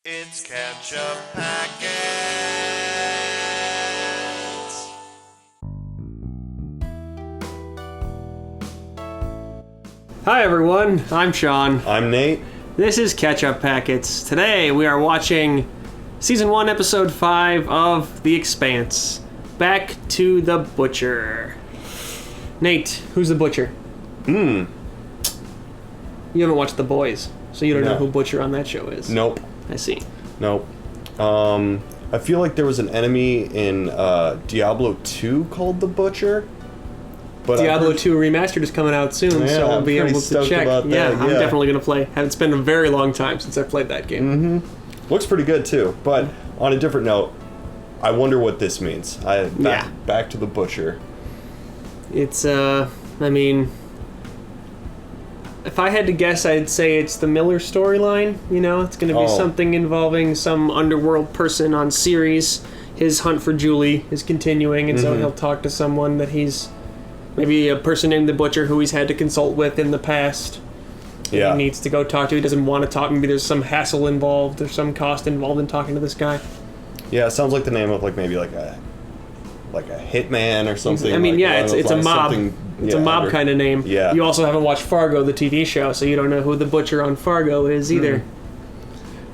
It's Ketchup Packets. Hi everyone, I'm Sean. I'm Nate. This is Ketchup Packets. Today we are watching Season 1, Episode 5 of The Expanse. Back to the Butcher. Nate, who's the Butcher? You haven't watched The Boys, so you don't know who Butcher on that show is. Nope. I see. Nope. I feel like there was an enemy in Diablo 2 called the Butcher. But Diablo 2 Remastered is coming out soon, so we'll be able to check. About that. Yeah, I'm definitely going to play. It's been a very long time since I played that game. Looks pretty good too, but on a different note, I wonder what this means. Back to the Butcher. It's, I mean, if I had to guess, I'd say it's the Miller storyline. You know, it's going to be something involving some underworld person on Ceres. His hunt for Julie is continuing, and so he'll talk to someone that he's... Maybe a person named the Butcher who he's had to consult with in the past. Yeah. He needs to go talk to. He doesn't want to talk. Maybe there's some hassle involved. There's some cost involved in talking to this guy. Yeah, it sounds like the name of maybe a hitman or something. I mean, it's a mob. It's a mob kind of name. Yeah. You also haven't watched Fargo, the TV show, so you don't know who the Butcher on Fargo is either.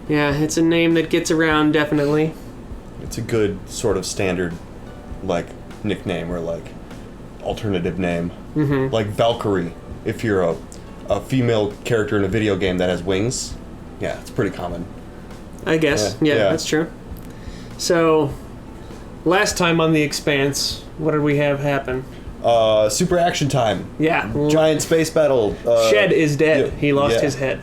Yeah, it's a name that gets around, definitely. It's a good sort of standard, nickname or alternative name. Like Valkyrie, if you're a female character in a video game that has wings. Yeah, it's pretty common. I guess. Yeah, that's true. So, last time on The Expanse, what did we have happen? Super action time. Yeah. Giant space battle. Shed is dead. He lost his head.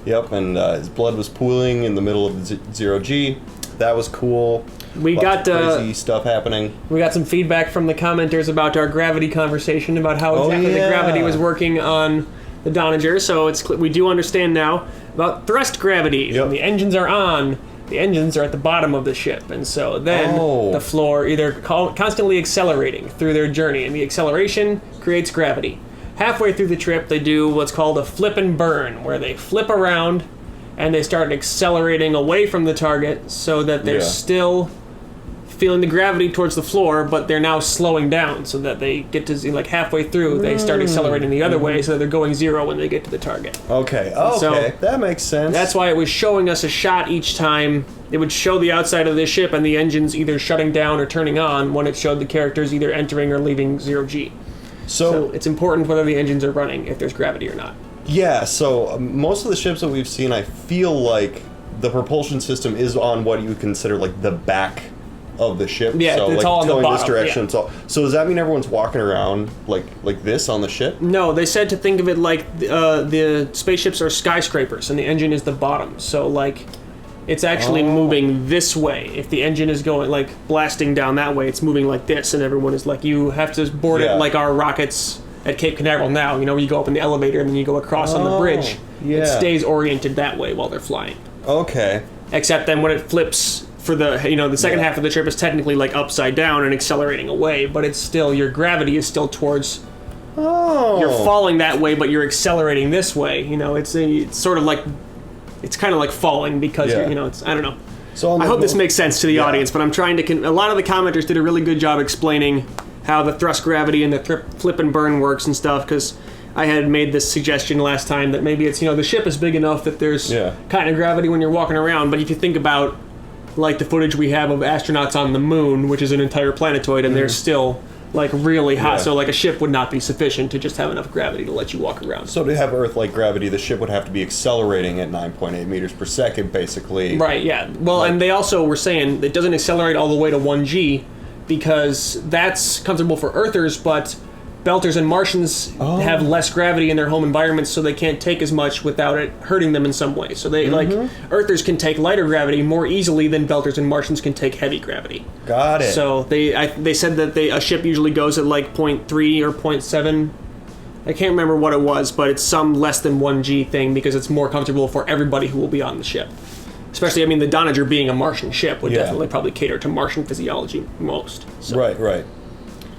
Yep, and his blood was pooling in the middle of the zero G. That was cool. We got crazy stuff happening. We got some feedback from the commenters about our gravity conversation, about how exactly the gravity was working on the Donager. So we do understand now about thrust gravity. Yep. When the engines are on, the engines are at the bottom of the ship, and so then the floor either constantly accelerating through their journey, and the acceleration creates gravity. Halfway through the trip, they do what's called a flip and burn, where they flip around and they start accelerating away from the target so that they're still feeling the gravity towards the floor, but they're now slowing down so that they get to halfway through, they start accelerating the other way so that they're going zero when they get to the target. Okay, So that makes sense. That's why it was showing us a shot each time. It would show the outside of the ship and the engines either shutting down or turning on when it showed the characters either entering or leaving zero G. So it's important whether the engines are running if there's gravity or not. Yeah, so most of the ships that we've seen, I feel like the propulsion system is on what you would consider the back of the ship. Yeah, so, it's all on the bottom. This direction. Yeah. So does that mean everyone's walking around like this on the ship? No, they said to think of it like the spaceships are skyscrapers and the engine is the bottom. So it's actually moving this way. If the engine is going blasting down that way, it's moving like this, and everyone is you have to board it like our rockets at Cape Canaveral now. You know, you go up in the elevator and then you go across on the bridge. Yeah. It stays oriented that way while they're flying. Okay. Except then when it flips for the second half of the trip is technically upside down and accelerating away, but it's still, your gravity is still towards, you're falling that way, but you're accelerating this way. It's sort of it's kind of like falling because it's, I don't know. So I hope this makes sense to the audience, but I'm trying to, a lot of the commenters did a really good job explaining how the thrust gravity and the flip and burn works and stuff, because I had made this suggestion last time that maybe it's, the ship is big enough that there's kind of gravity when you're walking around, but if you think about the footage we have of astronauts on the moon, which is an entire planetoid, and they're still really hot, so a ship would not be sufficient to just have enough gravity to let you walk around. So to have Earth-like gravity, the ship would have to be accelerating at 9.8 meters per second, basically. Right, yeah. Well, and they also were saying it doesn't accelerate all the way to 1G, because that's comfortable for Earthers, but Belters and Martians have less gravity in their home environments, so they can't take as much without it hurting them in some way. So they Earthers can take lighter gravity more easily than Belters and Martians can take heavy gravity. Got it. So they said that a ship usually goes at 0.3 or 0.7. I can't remember what it was, but it's some less than 1G thing because it's more comfortable for everybody who will be on the ship. Especially, the Donager being a Martian ship would definitely probably cater to Martian physiology most. So. Right.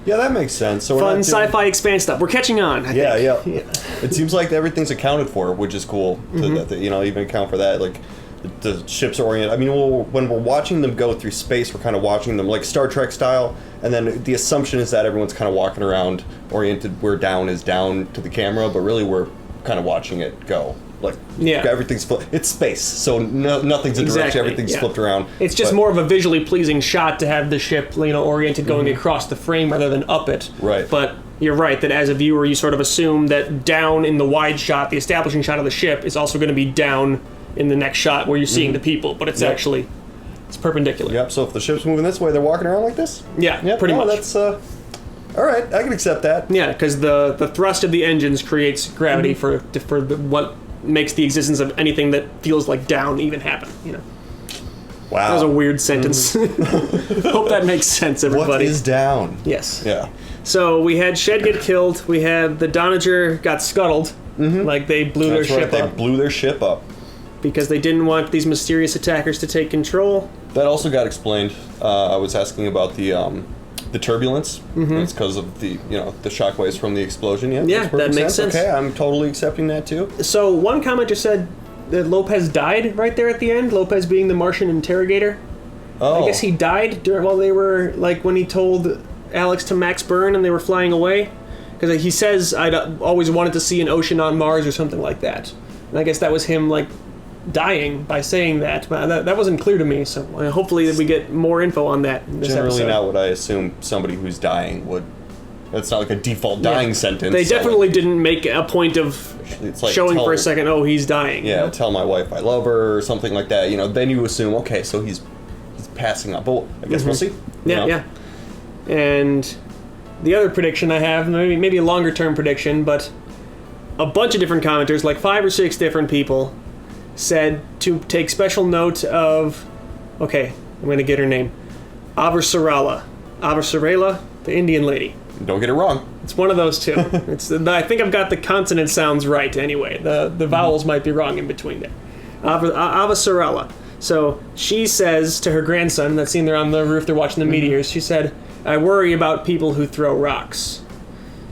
Yeah, that makes sense. So we're Fun not doing- sci-fi Expanse stuff. We're catching on, I Yeah, think. yeah. It seems like everything's accounted for, which is cool. That even account for that. Like, the ship's oriented. I mean, when we're watching them go through space, we're kind of watching them like Star Trek style, and then the assumption is that everyone's kind of walking around oriented where down is down to the camera, but really we're kind of watching it go. Like, everything's it's space, so nothing's in direction, everything's flipped around. It's just more of a visually pleasing shot to have the ship, oriented going across the frame rather than up it. Right. But you're right that as a viewer, you sort of assume that down in the wide shot, the establishing shot of the ship, is also going to be down in the next shot where you're seeing the people, but it's actually it's perpendicular. Yep. So if the ship's moving this way, they're walking around like this. Yeah. Yep. Pretty much. That's all right. I can accept that. Yeah, because the thrust of the engines creates gravity for what makes the existence of anything that feels like down even happen. Wow. That was a weird sentence. Hope that makes sense, everybody. What is down? Yes. Yeah. So we had Shed get killed. We had the Donager got scuttled. Like they blew their ship up. They blew their ship up. Because they didn't want these mysterious attackers to take control. That also got explained. I was asking about the turbulence. It's because of the shockwaves from the explosion. Yeah, that makes sense. Okay, I'm totally accepting that too. So one commenter said that Lopez died right there at the end. Lopez being the Martian interrogator. Oh. I guess he died while they were when he told Alex to Max Burn and they were flying away. Because he says, I'd always wanted to see an ocean on Mars or something like that. And I guess that was him dying by saying that. But that wasn't clear to me, so hopefully that we get more info on that in this Generally episode. not what I assume somebody who's dying would. That's not like a default dying sentence. They definitely didn't make a point of showing for a second, he's dying. Yeah, tell my wife I love her or something like that. Then you assume, okay, so he's passing up. But I guess we'll see. Yeah. And the other prediction I have, maybe a longer term prediction, but a bunch of different commenters, 5 or 6 different people, said to take special note of, okay, I'm going to get her name, Avasarala, the Indian lady. Don't get it wrong. It's one of those two. I think I've got the consonant sounds right anyway. The vowels might be wrong in between there. Avasarala. So she says to her grandson, that scene they're on the roof, they're watching the meteors, she said, I worry about people who throw rocks.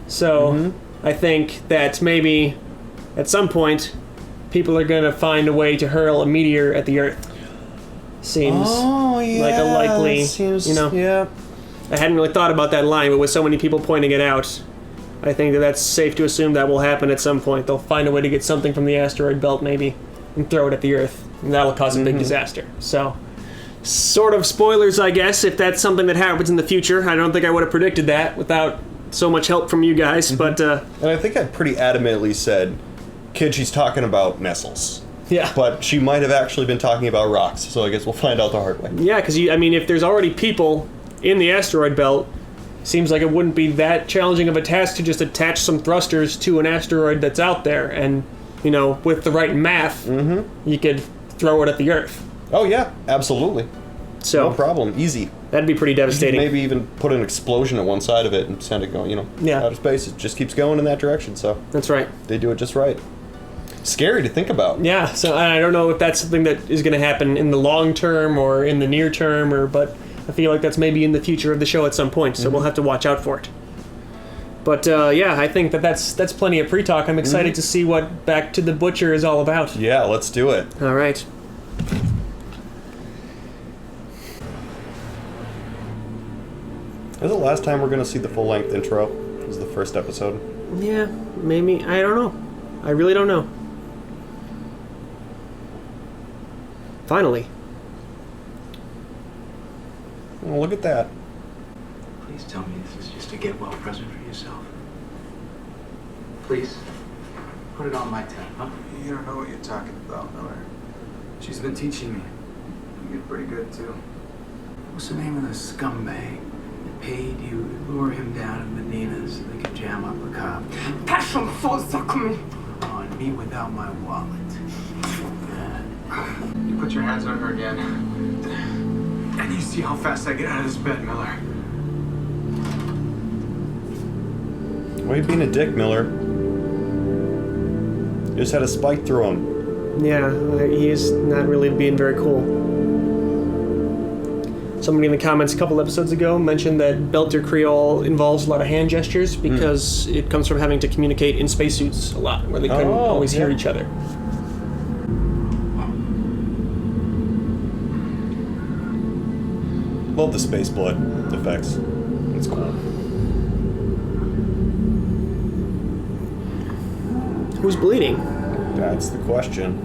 So I think that maybe at some point people are going to find a way to hurl a meteor at the Earth. Seems like a likely, Yeah. I hadn't really thought about that line, but with so many people pointing it out, I think that's safe to assume that will happen at some point. They'll find a way to get something from the asteroid belt, maybe, and throw it at the Earth. And that'll cause a big disaster. So, sort of spoilers, I guess, if that's something that happens in the future. I don't think I would have predicted that without so much help from you guys, but... And I think I pretty adamantly said, kid, she's talking about Nestles. Yeah. But she might have actually been talking about rocks, so I guess we'll find out the hard way. Yeah, because, if there's already people in the asteroid belt, seems like it wouldn't be that challenging of a task to just attach some thrusters to an asteroid that's out there, and, with the right math, you could throw it at the Earth. Oh, yeah, absolutely. So no problem. Easy. That'd be pretty devastating. Maybe even put an explosion at one side of it and send it going, out of space. It just keeps going in that direction, so... That's right. They do it just right. Scary to think about. Yeah, so I don't know if that's something that is going to happen in the long term or in the near term, but I feel like that's maybe in the future of the show at some point, so we'll have to watch out for it. But I think that's plenty of pre-talk. I'm excited to see what Back to the Butcher is all about. Yeah, let's do it. All right. Is it the last time we're going to see the full-length intro? This is the first episode. Yeah, maybe. I don't know. I really don't know. Finally. Oh, look at that. Please tell me this is just a get-well present for yourself. Please. Put it on my tab, huh? You don't know what you're talking about, Miller. She's been teaching me. You get pretty good, too. What's the name of the scumbag that paid you to lure him down in Medina so they could jam up a cop? Passion for me. On me without my wallet. You put your hands on her again. And you see how fast I get out of this bed, Miller. Why are you being a dick, Miller? You just had a spike through him. Yeah, he's not really being very cool. So Somebody in the comments a couple episodes ago mentioned that Belter Creole involves a lot of hand gestures because it comes from having to communicate in spacesuits a lot, where they couldn't always hear each other. Love the space blood effects. It's cool. Who's bleeding? That's the question.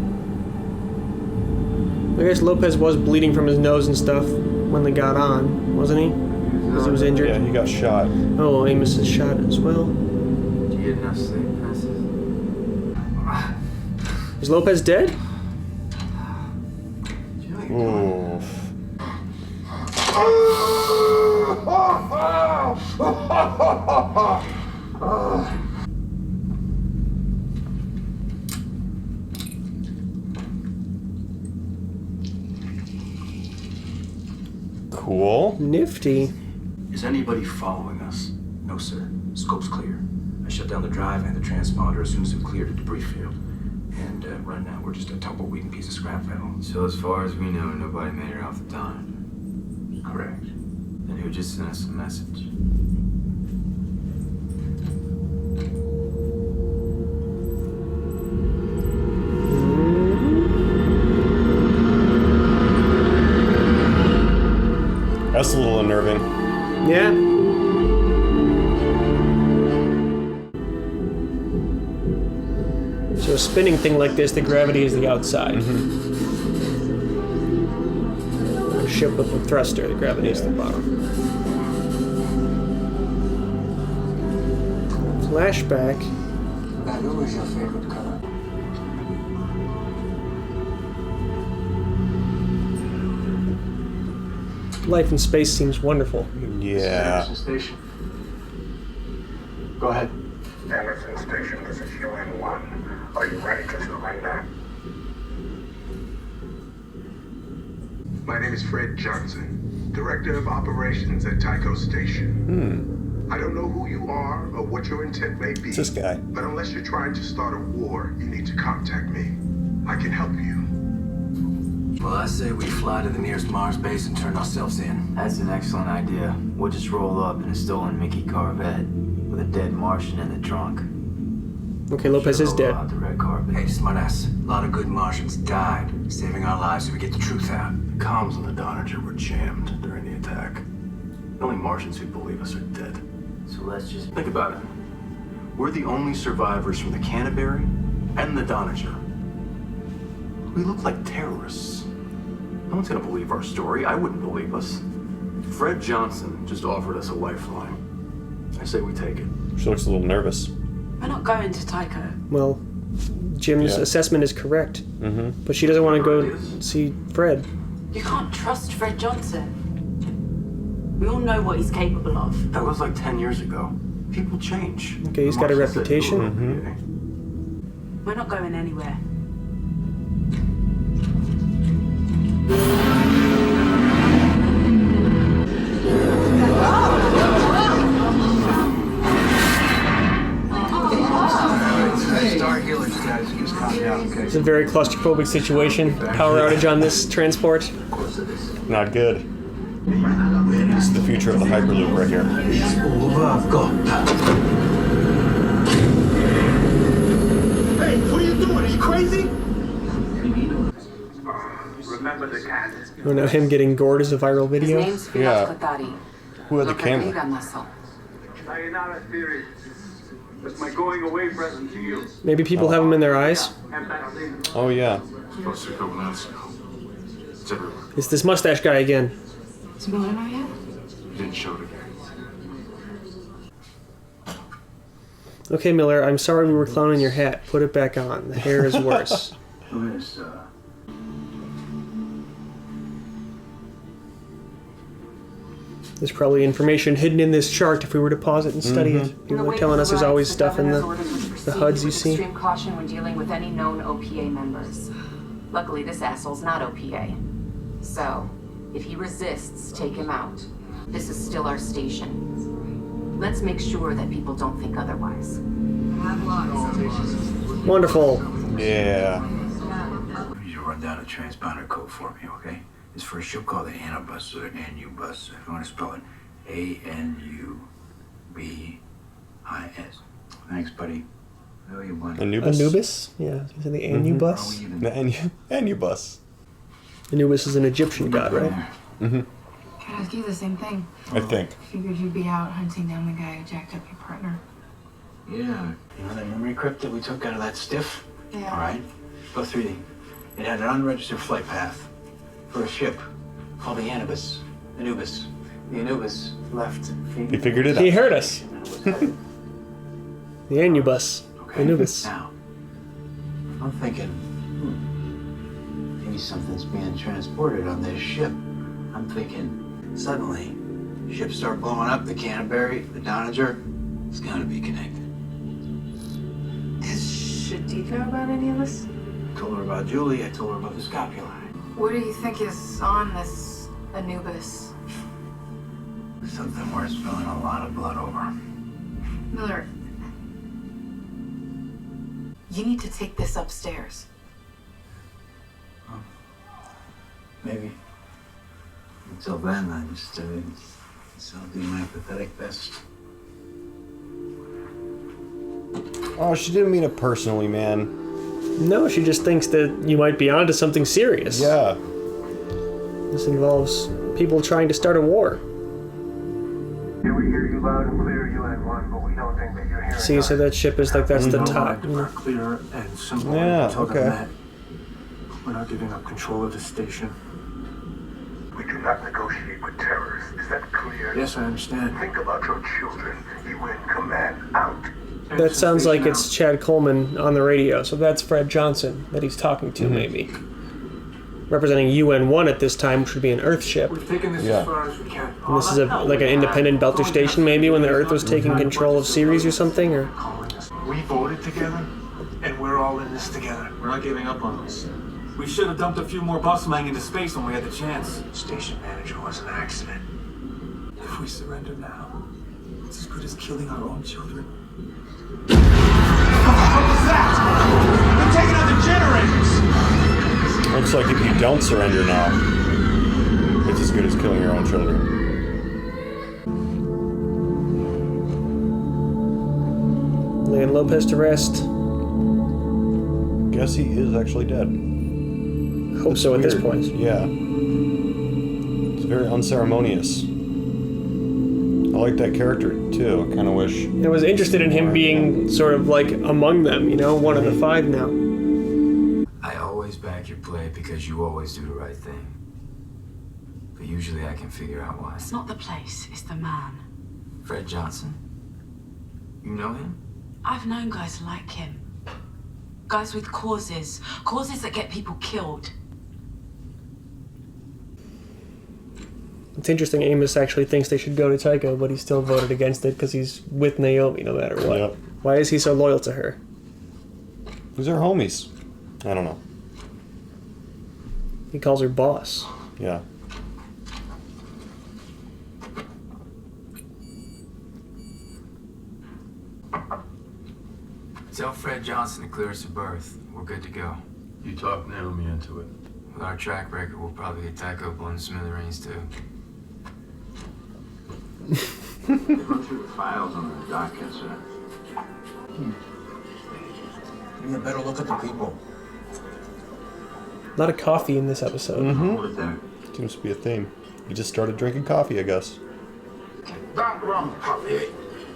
I guess Lopez was bleeding from his nose and stuff when they got on, wasn't he? Because he was injured. Yeah, he got shot. Oh, Amos is shot as well. Do you get enough sleep, Francis? Is Lopez dead? Ooh. Cool. Nifty. Is anybody following us? No, sir. Scope's clear. I shut down the drive and the transponder as soon as we cleared the debris field. And right now, we're just a tumbleweed and piece of scrap metal. So as far as we know, nobody made it off the Dodge. Correct. Then who just sent us a message? That's a little unnerving. Yeah. So a spinning thing like this, the gravity is the outside. A ship with a thruster, the gravity is the bottom. Flashback. Blue is your favorite color. Life in space seems wonderful. Yeah. Station. Go ahead. Anderson Station, this is UN-1. Are you ready to surrender? My name is Fred Johnson, Director of Operations at Tycho Station. I don't know who you are or what your intent may be. It's this guy. But unless you're trying to start a war, you need to contact me. I can help you. Well, I say we fly to the nearest Mars base and turn ourselves in. That's an excellent idea. We'll just roll up in a stolen Mickey Corvette with a dead Martian in the trunk. Okay, Lopez is dead. Out the red carpet. Hey, smartass. A lot of good Martians died, saving our lives so we get the truth out. The comms on the Doniger were jammed during the attack. The only Martians who believe us are dead. So let's just Think about it. We're the only survivors from the Canterbury and the Doniger. We look like terrorists. No one's gonna believe our story. I wouldn't believe us. Fred Johnson just offered us a lifeline. I say we take it. She looks a little nervous. We're not going to Tycho. Well, Jim's assessment is correct. But she doesn't want to go see Fred. You can't trust Fred Johnson. We all know what he's capable of. That was like 10 years ago. People change. Okay, he's got a Martians said reputation. no from the beginning. We're not going anywhere. Star Healers, guys. Just calm down, okay? It's a very claustrophobic situation. Power outage on this transport. Not good. This is the future of the Hyperloop right here. Hey, what are you doing? Are you crazy? Remember the cat. Oh no, him getting gored is a viral video. His name's Firas Yeah. Khatari. Who had the Look at me, camera? Muscle. Sayonara, Spirit. That's my going away present to you. Maybe people have him in their eyes. And vaccine. Oh yeah. Supposed to go months ago. It's everywhere. It's this mustache guy again. Is Miller not here? You didn't show it again. Okay, Miller, I'm sorry we were clowning your hat. Put it back on. The hair is worse. Who is, There's probably information hidden in this chart if we were to pause it and study it. People are telling us there's always stuff in the HUDs you see. Extreme caution when dealing with any known OPA members. Luckily, this asshole's not OPA. So, if he resists, take him out. This is still our station. Let's make sure that people don't think otherwise. Wonderful. Yeah. You run down a transponder code for me, okay? is for a ship called the Anubis, or Anubis, if you want to spell it A-N-U-B-I-S. Thanks, buddy. How are you, buddy? Anubis? Yeah, is it the Anubis? The Anubis. Anubis is an Egyptian god, right? Mm-hmm. Can I ask you the same thing? I think. Figured you'd be out hunting down the guy who jacked up your partner. Yeah. You know that memory crypt that we took out of that stiff? Yeah. All right. Go 3D. It had an unregistered flight path for a ship called the Anubis. Anubis. The Anubis left. He figured it out. He heard us. The Anubis. Okay. Anubis. Now, I'm thinking, maybe something's being transported on this ship. I'm thinking, suddenly, ships start blowing up. The Canterbury, the Donager, it's gotta be connected. Should Dee know about any of this? I told her about Julie. I told her about the scapula. What do you think is on this Anubis? Something worth spilling a lot of blood over. Miller, you need to take this upstairs. Maybe. Until then, I just I'll do my pathetic best. Oh, she didn't mean it personally, man. No, she just thinks that you might be onto something serious. Yeah. This involves people trying to start a war. Yeah, we hear you loud and clear, UN1, but we don't think that you're hearing See, so that ship is like, that's the top. Clear and simple. Yeah, Until okay. the net. We're not giving up control of the station. We do not negotiate with terrorists. Is that clear? Yes, I understand. Think about your children. UN command out. That sounds like it's Chad Coleman on the radio, so that's Fred Johnson that he's talking to, maybe. Representing UN-1 at this time, which would be an Earth ship. We've taken this Yeah. as far as we can. And this is like an independent belter station, maybe, when the Earth was taking control of Ceres or something, or... We voted together, and we're all in this together. We're not giving up on this. We should have dumped a few more Bossmang into space when we had the chance. Station manager was an accident. If we surrender now, it's as good as killing our own children. Looks like if you don't surrender now, it's as good as killing your own children. Laying Lopez to rest. Guess he is actually dead. Hope so at this Weird. point. Yeah. It's very unceremonious. I like that character too. I kind of wish. I was interested in him being sort of like among them, you know, one of the five now. I always back your play because you always do the right thing. But usually I can figure out why. It's not the place, it's the man. Fred Johnson? You know him? I've known guys like him. Guys with causes that get people killed. It's interesting, Amos actually thinks they should go to Tycho, but he still voted against it because he's with Naomi no matter what. Yep. Why is he so loyal to her? These are homies. I don't know. He calls her boss. Yeah. Tell Fred Johnson to clear us of berth. We're good to go. You talked Naomi into it. With our track record, we'll probably get Tycho blown to smithereens too. Run through the files on the dock incident. Give me a better look at the people. A lot of coffee in this episode. Hold it there. Seems to be a theme. He just started drinking coffee, I guess. That wrong, puppy.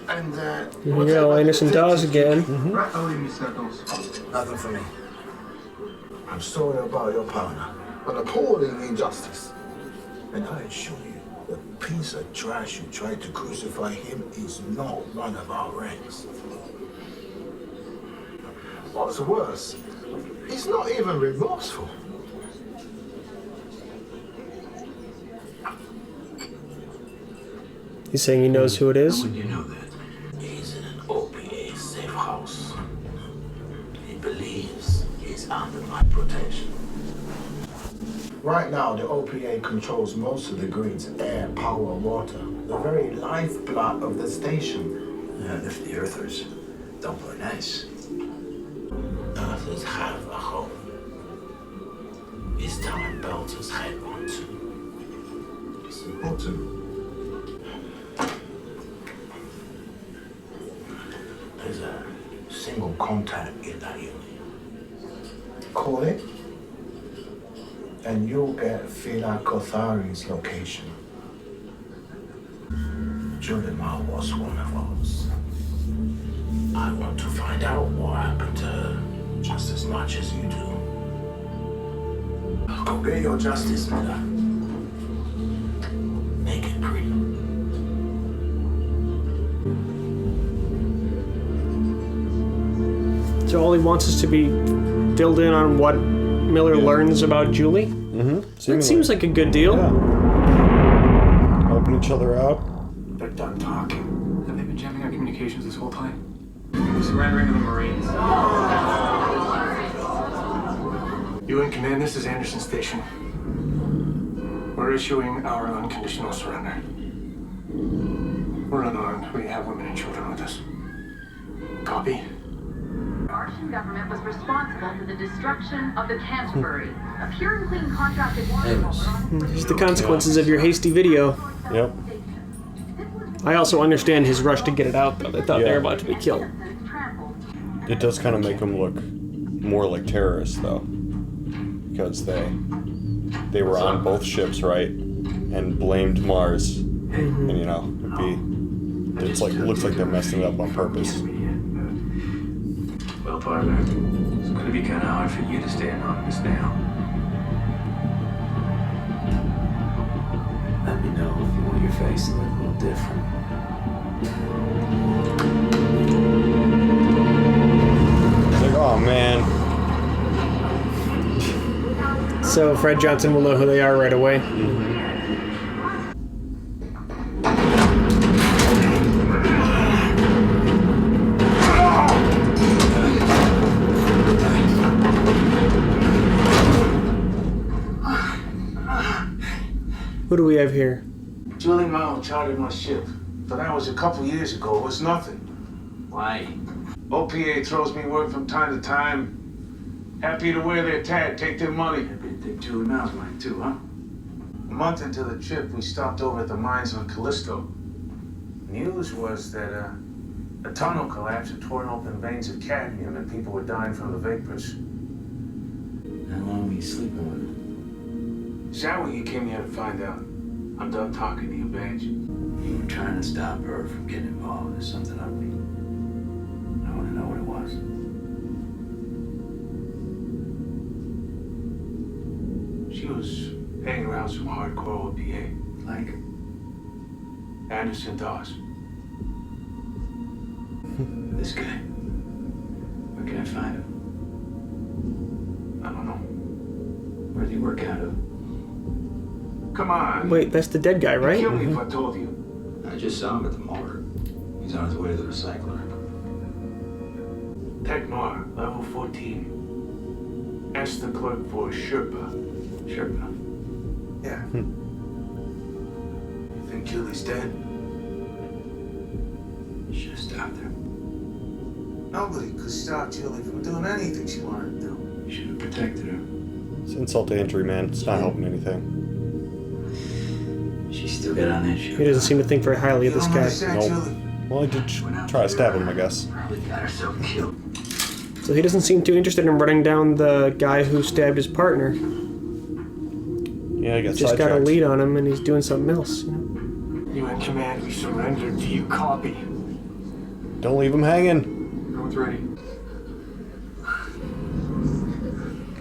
And, Here we go, Anderson Dawes again. Nothing for me. I'm sorry about your partner. An appalling injustice. And I assure you, the piece of trash who tried to crucify him is not one of our ranks. What's worse, he's not even remorseful. He's saying he knows who it is. How would you know that? He's in an OPA safe house. He believes he's under my protection. Right now, the OPA controls most of the grid's air, power, water, the very lifeblood of the station. Yeah, if the Earthers don't play nice. Earthers have a home. It's time back. Belter's head on too. It's important. There's a single contact in that unit. Call it, and you'll get Fila Kothari's location. Julimar was one of us. I want to find out what happened to her just as much as you do. Go get your justice, Miller. Make it pretty. So all he wants is to be filled in on what Miller learns about Julie? Mm-hmm. That seems like a good deal. Yeah. Helping each other out. They're done talking. Have they been jamming our communications this whole time? Surrendering to the Marines. You in command, this is Anderson Station. We're issuing our unconditional surrender. We're unarmed. We have women and children with us. Copy? The Martian government was responsible for the destruction of the Canterbury, a pure and clean contracted water. Here's the consequences of your hasty video. Yep. I also understand his rush to get it out, though. They thought they were about to be killed. It does kind of make them look more like terrorists, though, because they were on both ships, right, and blamed Mars, and you know, it's like looks like they're messing it up on purpose. Well, partner, it's going to be kind of hard for you to stay anonymous now. Let me know if you want your face to look a little different. Like, oh man. So Fred Johnson will know who they are right away. Who do we have here? Julie Mao chartered my ship, but that was a couple years ago. It was nothing. Why? OPA throws me word from time to time. Happy to wear their tag, take their money. Happy to take Julie Mao's money too, huh? A month into the trip, we stopped over at the mines on Callisto. News was that a tunnel collapsed and torn open veins of cadmium and people were dying from the vapors. How long were you sleeping with her? Is that what you came here to find out? I'm done talking to you, Badge. You were trying to stop her from getting involved in something ugly. I want to know what it was. She was hanging around some hardcore OPA. Like? Anderson Dawes. This guy. Where can I find him? I don't know. Where did he work out of? Come on. Wait, that's the dead guy, right? Kill me if I told you. I just saw him at the morgue. He's on his way to the recycler. Tekmar, level 14. Ask the clerk for Sherpa. Sherpa? Yeah. You think Julie's dead? Should have stopped her. Nobody could stop Julie from doing anything she wanted to do. You should have protected her. It's insult to injury, man. It's not helping anything. She still got on that ship. He doesn't seem to think very highly of this guy. Nope. Well, I did try to stab him, I guess. Probably got herself killed. So he doesn't seem too interested in running down the guy who stabbed his partner. Yeah, I got Just got a sidetracked. lead on him, and he's doing something else. You know? You in command, we surrender. Do you copy? Don't leave him hanging. Everyone's ready.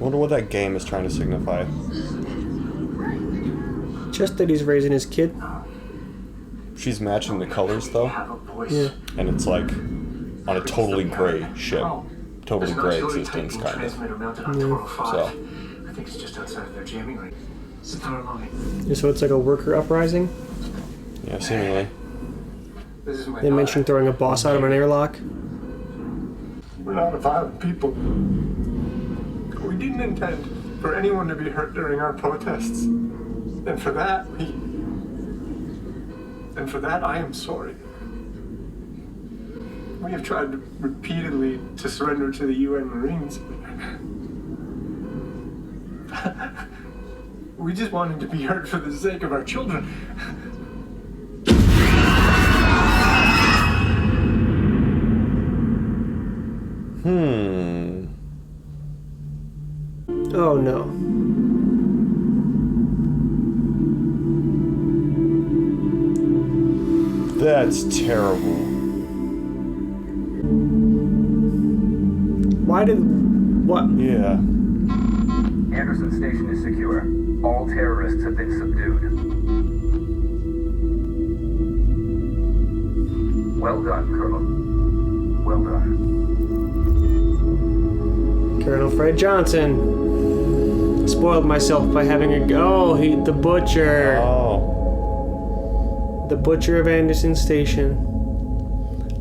Wonder what that game is trying to signify. Just that he's raising his kid. She's matching the colors, though. Yeah. And it's like on a totally gray ship. Totally gray existence, kind of. So. I think it's just outside of their jamming ring. Sit down, Naomi. So it's like a worker uprising. Yeah, seemingly. This is my They mentioned throwing a boss out of an airlock. We're not a violent people. We didn't intend for anyone to be hurt during our protests. And for that, I am sorry. We have tried repeatedly to surrender to the UN Marines. We just wanted to be heard for the sake of our children. Oh no. That's terrible. Why did... what? Yeah. Anderson Station is secure. All terrorists have been subdued. Well done, Colonel. Well done. Colonel Fred Johnson. Spoiled myself by having a... oh, the butcher. Oh. The butcher of Anderson Station.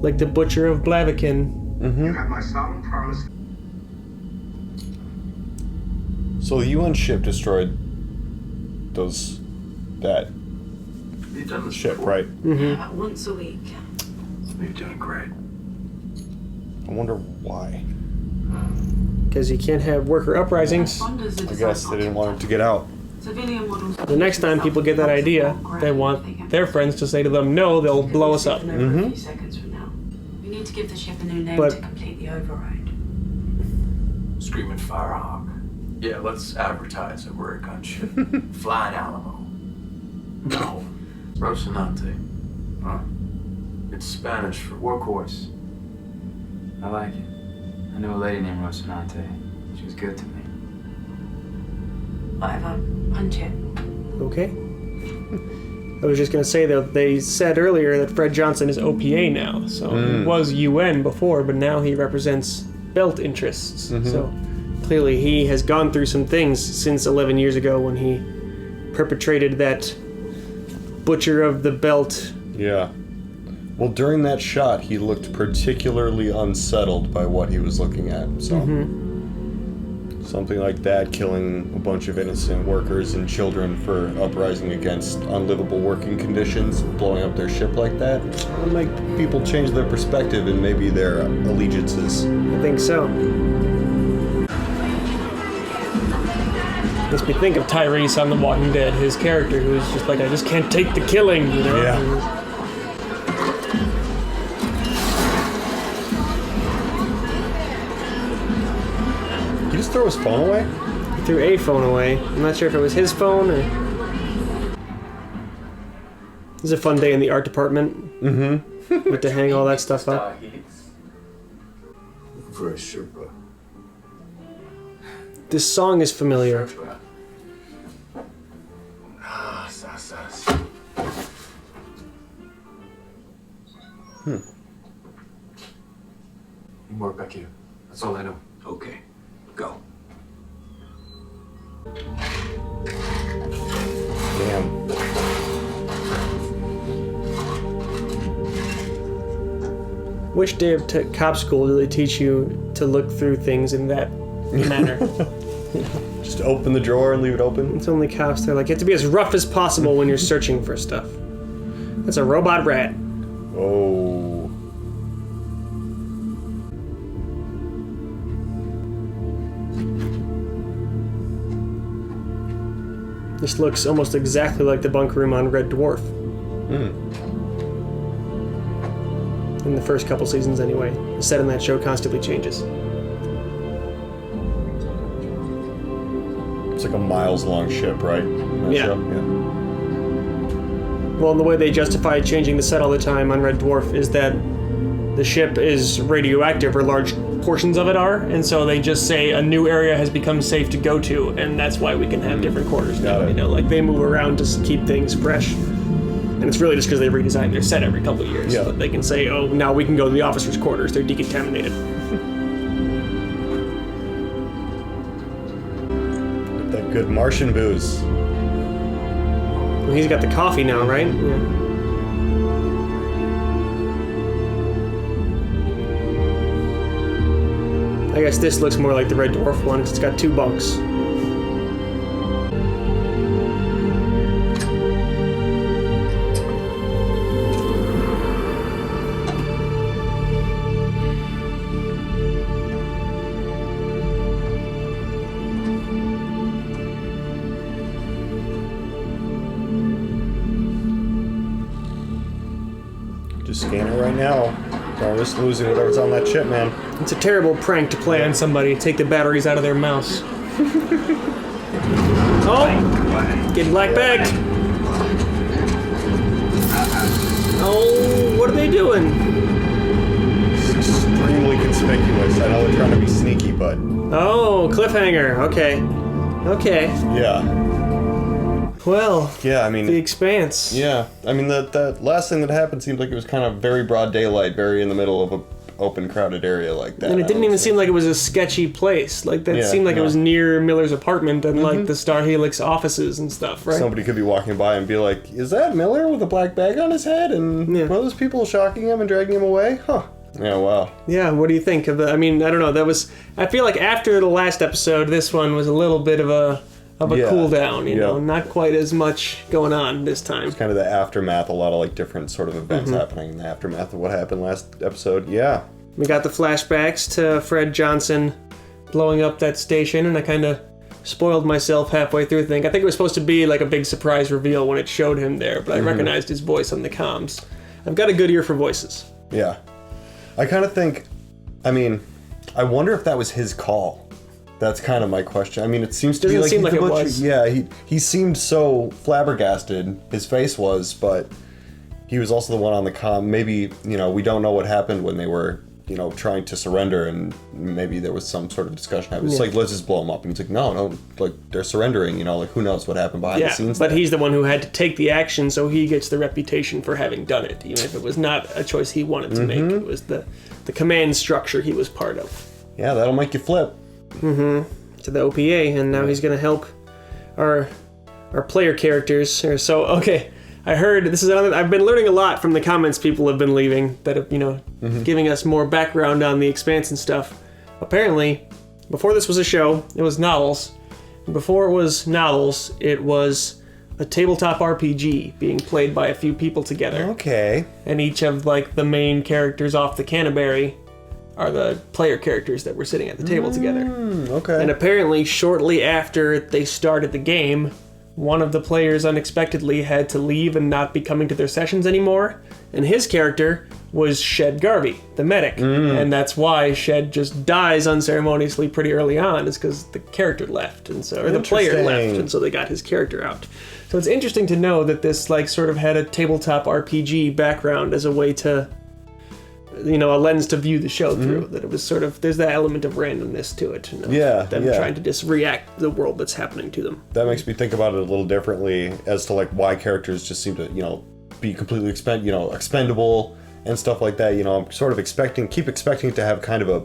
Like the butcher of Blaviken. You have my solemn promise. So the UN ship destroyed that You've done this ship, before. right? About once a week. You're doing great. I wonder why. Because you can't have worker uprisings. I guess they didn't want it to get out. Civilian models. The next time people get that idea, they want their friends to say to them, no, they'll blow us up. A few seconds from now. We need to give the ship a new name But- to complete the override. Screaming Firehawk. Yeah, let's advertise that we're a gunship. Flying Alamo. No. Rocinante. Huh. It's Spanish for workhorse. I like it. I knew a lady named Rocinante. She was good to me. Whatever. Punch it. Okay. I was just going to say, though, they said earlier that Fred Johnson is OPA now. So he was UN before, but now he represents belt interests. So clearly he has gone through some things since 11 years ago when he perpetrated that butcher of the belt. Yeah. Well, during that shot, he looked particularly unsettled by what he was looking at. So something like that, killing a bunch of innocent workers and children for uprising against unlivable working conditions, blowing up their ship like that, it'll make people change their perspective and maybe their allegiances. I think so. Makes me think of Tyrese on The Walking Dead, his character, who's just like, I just can't take the killing, you know? Yeah. Did he just throw his phone away? He threw a phone away. I'm not sure if it was his phone or... It was a fun day in the art department. With to hang all that stuff up. For a Sherpa. This song is familiar. You work back here. That's all I know. Okay, go. Damn. Which day of cop school do they teach you to look through things in that manner? Just open the drawer and leave it open? It's only cops. They're like, you have to be as rough as possible when you're searching for stuff. That's a robot rat. Oh. This looks almost exactly like the bunk room on Red Dwarf. In the first couple seasons, anyway. The set in that show constantly changes. It's like a miles-long ship, right? Yeah. Show? Well, and the way they justify changing the set all the time on Red Dwarf is that the ship is radioactive, or large portions of it are, and so they just say a new area has become safe to go to, and that's why we can have different quarters now. You know, like they move around to keep things fresh. And it's really just because they redesign their set every couple of years. Yeah. But they can say, oh, now we can go to the officers' quarters. They're decontaminated. With that good Martian booze. Well, he's got the coffee now, right? Yeah. I guess this looks more like the Red Dwarf one because it's got 2 bunks. Scan it right now. Don't risk losing whatever's on that chip, man. It's a terrible prank to play on somebody. Take the batteries out of their mouse. Oh! Get black bagged! Oh, what are they doing? It's extremely conspicuous. I know they're trying to be sneaky, but... Oh, cliffhanger. Okay. Okay. Yeah. Well, yeah, I mean... The Expanse. Yeah. I mean, the last thing that happened seemed like it was kind of very broad daylight, very in the middle of a open, crowded area like that. And it didn't even seem like it was a sketchy place. Like, that seemed like it was near Miller's apartment and, like, the Star Helix offices and stuff, right? Somebody could be walking by and be like, is that Miller with a black bag on his head? And one of those people shocking him and dragging him away? Huh. Yeah, wow. Yeah, what do you think of the... I mean, I don't know, that was... I feel like after the last episode, this one was a little bit of a cool down, you know? Not quite as much going on this time. It's kind of the aftermath, a lot of, like, different sort of events happening in the aftermath of what happened last episode. Yeah. We got the flashbacks to Fred Johnson blowing up that station, and I kind of spoiled myself halfway through. I think it was supposed to be like a big surprise reveal when it showed him there, but I recognized his voice on the comms. I've got a good ear for voices. Yeah. I kind of think, I mean, I wonder if that was his call. That's kind of my question. I mean, it seems to be like... Doesn't seem like it was. Yeah, he seemed so flabbergasted, his face was, but he was also the one on the comm. Maybe, you know, we don't know what happened when they were, you know, trying to surrender, and maybe there was some sort of discussion happening. It's like, let's just blow them up. And he's like, no, like, they're surrendering, you know, like, who knows what happened behind the scenes. But he's the one who had to take the action, so he gets the reputation for having done it, even if it was not a choice he wanted to make. It was the command structure he was part of. Yeah, that'll make you flip. To the OPA, and now he's going to help our player characters. So, okay, I heard, this is another, I've been learning a lot from the comments people have been leaving that have, you know, giving us more background on the Expanse and stuff. Apparently, before this was a show, it was novels. Before it was novels, it was a tabletop RPG being played by a few people together. Okay. And each of, like, the main characters off the Canterbury are the player characters that were sitting at the table together. Okay. And apparently, shortly after they started the game, one of the players unexpectedly had to leave and not be coming to their sessions anymore. And his character was Shed Garvey, the medic. And that's why Shed just dies unceremoniously pretty early on, is because the character left, and so, or the player left, and so they got his character out. So it's interesting to know that this, like, sort of had a tabletop RPG background as a way to, you know, a lens to view the show through. That it was sort of, there's that element of randomness to it. You know, them trying to just react to the world that's happening to them. That makes me think about it a little differently as to, like, why characters just seem to, you know, be completely expendable and stuff like that. You know, I'm sort of keep expecting to have kind of a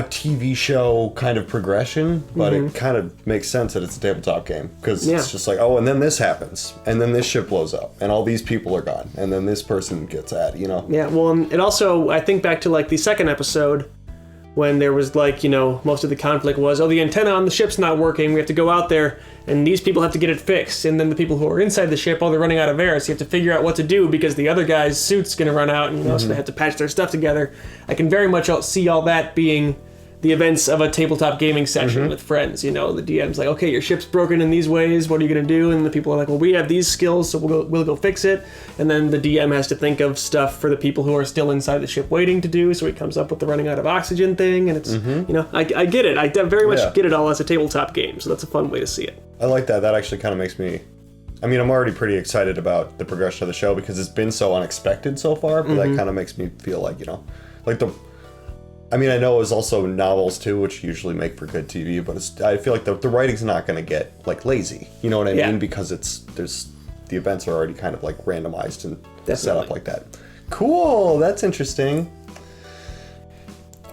TV show kind of progression, but it kind of makes sense that it's a tabletop game, because it's just like, oh, and then this happens, and then this ship blows up, and all these people are gone, and then this person gets at, you know? Yeah, well, and it also, I think back to, like, the second episode, when there was, like, you know, most of the conflict was, oh, the antenna on the ship's not working, we have to go out there, and these people have to get it fixed, and then the people who are inside the ship, oh, they're running out of air, so you have to figure out what to do, because the other guy's suit's gonna run out, and, you know, so they have to patch their stuff together. I can very much see all that being the events of a tabletop gaming session with friends. You know, the DM's like, okay, your ship's broken in these ways, what are you gonna do? And the people are like, well, we have these skills, so we'll go fix it. And then the DM has to think of stuff for the people who are still inside the ship waiting to do, so he comes up with the running out of oxygen thing, and it's, you know, I get it. I very much get it all as a tabletop game, so that's a fun way to see it. I like that. That actually kind of makes me, I mean, I'm already pretty excited about the progression of the show, because it's been so unexpected so far, but that kind of makes me feel like, you know, like I mean, I know it was also novels too, which usually make for good TV, but I feel like the writing's not going to get, like, lazy. You know what I mean? Because the events are already kind of, like, randomized and set up like that. Cool, that's interesting.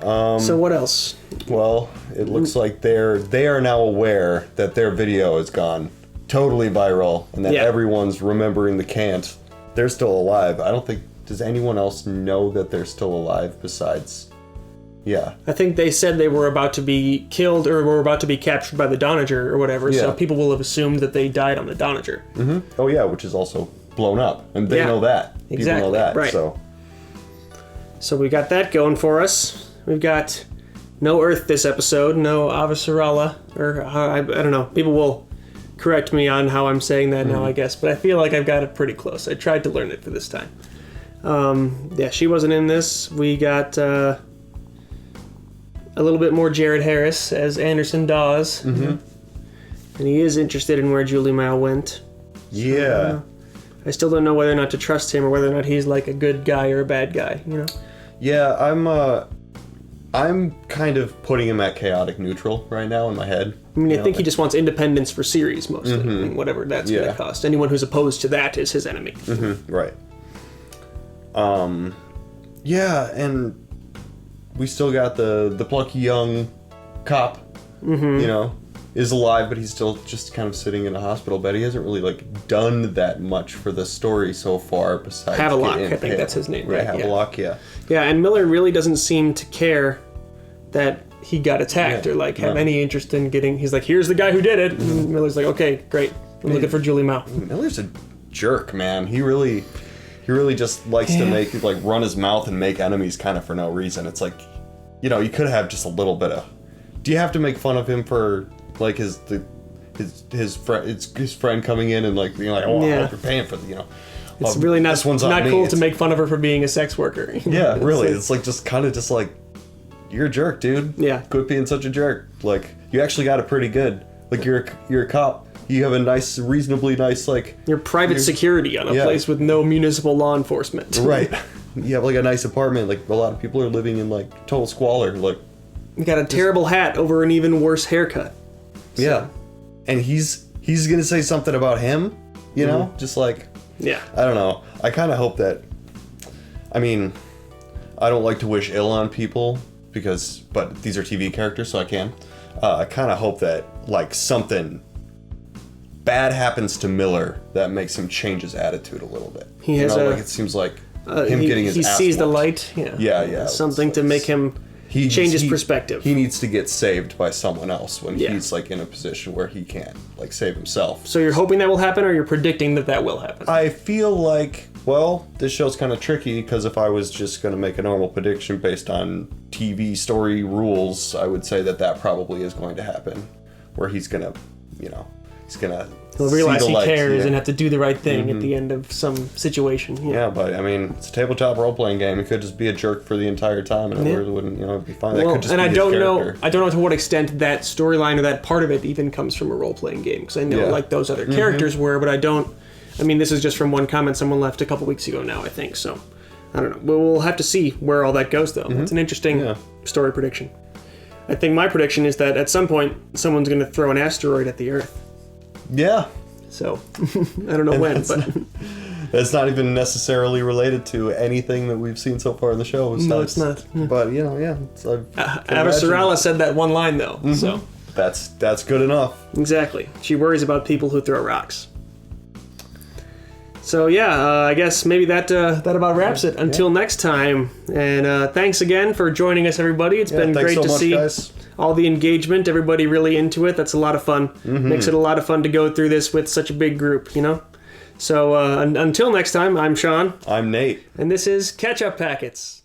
So what else? Well, it looks like they are now aware that their video has gone totally viral, and that everyone's remembering the Cant. They're still alive. I don't think, does anyone else know that they're still alive besides... Yeah. I think they said they were about to be killed, or were about to be captured by the Donager or whatever, so people will have assumed that they died on the Donager. Oh yeah, which is also blown up, and they know that. Exactly. People know that, right. So we got that going for us. We've got no Earth this episode, no Avasarala, or I don't know. People will correct me on how I'm saying that now, I guess, but I feel like I've got it pretty close. I tried to learn it for this time. Yeah, she wasn't in this. We got a little bit more Jared Harris as Anderson Dawes. Mm-hmm. And he is interested in where Julie Mao went. Yeah. I still don't know whether or not to trust him or whether or not he's like a good guy or a bad guy, you know? Yeah, I'm kind of putting him at chaotic neutral right now in my head. I mean, I think he just wants independence for series mostly, I mean, whatever that's going to cost. Anyone who's opposed to that is his enemy. Mm-hmm. Right. Yeah, and we still got the plucky young cop, you know, is alive, but he's still just kind of sitting in a hospital bed. He hasn't really, like, done that much for the story so far besides Havelock, getting I think that's his name, right? Havelock, yeah. Yeah, and Miller really doesn't seem to care that he got attacked or, like, have any interest in getting... He's like, here's the guy who did it. And Miller's like, okay, great. I'm looking for Julie Mao. Miller's a jerk, man. He really just likes to make, like, run his mouth and make enemies kind of for no reason. It's like, you know, you could have just a little bit of... Do you have to make fun of him for, like, his friend coming in and, like, being like, oh, you're paying for the, you know... It's really not, this one's not on cool me. to make fun of her for being a sex worker. Yeah, really. It's like just kind of just like, you're a jerk, dude. Yeah. Quit being such a jerk. Like, you actually got it pretty good. Like, you're a cop. You have a nice, reasonably nice, like... You're private security on a place with no municipal law enforcement. Right. You have, like, a nice apartment. Like, a lot of people are living in, like, total squalor. Like, you got a terrible hat over an even worse haircut. So. Yeah. And he's gonna say something about him, you know? Just like... Yeah. I don't know. I kind of hope that... I mean, I don't like to wish ill on people, but these are TV characters, so I can. I kind of hope that, like, something bad happens to Miller that makes him change his attitude a little bit. He has like, it seems like him getting his ass He sees the whooped. light. Yeah. Yeah. Something to make him change his perspective. He needs to get saved by someone else when he's, like, in a position where he can't, like, save himself. So you're hoping that will happen, or you're predicting that will happen? I feel like, well, this show's kind of tricky, because if I was just going to make a normal prediction based on TV story rules, I would say that probably is going to happen. Where he's going to, you know, He'll realize he cares and have to do the right thing at the end of some situation. Yeah, but I mean, it's a tabletop role-playing game. He could just be a jerk for the entire time, and it really wouldn't, you know, be fine. That could just be his character. I don't know to what extent that storyline or that part of it even comes from a role-playing game, because I know like those other characters were, but I don't. I mean, this is just from one comment someone left a couple weeks ago now, I think. So I don't know. But we'll have to see where all that goes, though. It's an interesting story prediction. I think my prediction is that at some point someone's going to throw an asteroid at the Earth. Yeah. So, I don't know when, but... That's not even necessarily related to anything that we've seen so far in the show. No, it's not. But, you know, Avasarala said that one line, though, so... That's good enough. Exactly. She worries about people who throw rocks. So, I guess maybe that about wraps it. Until next time. And thanks again for joining us, everybody. It's been great to see... Guys. All the engagement, everybody really into it. That's a lot of fun. Makes it a lot of fun to go through this with such a big group, you know? So until next time, I'm Sean. I'm Nate. And this is Catch Up Packets.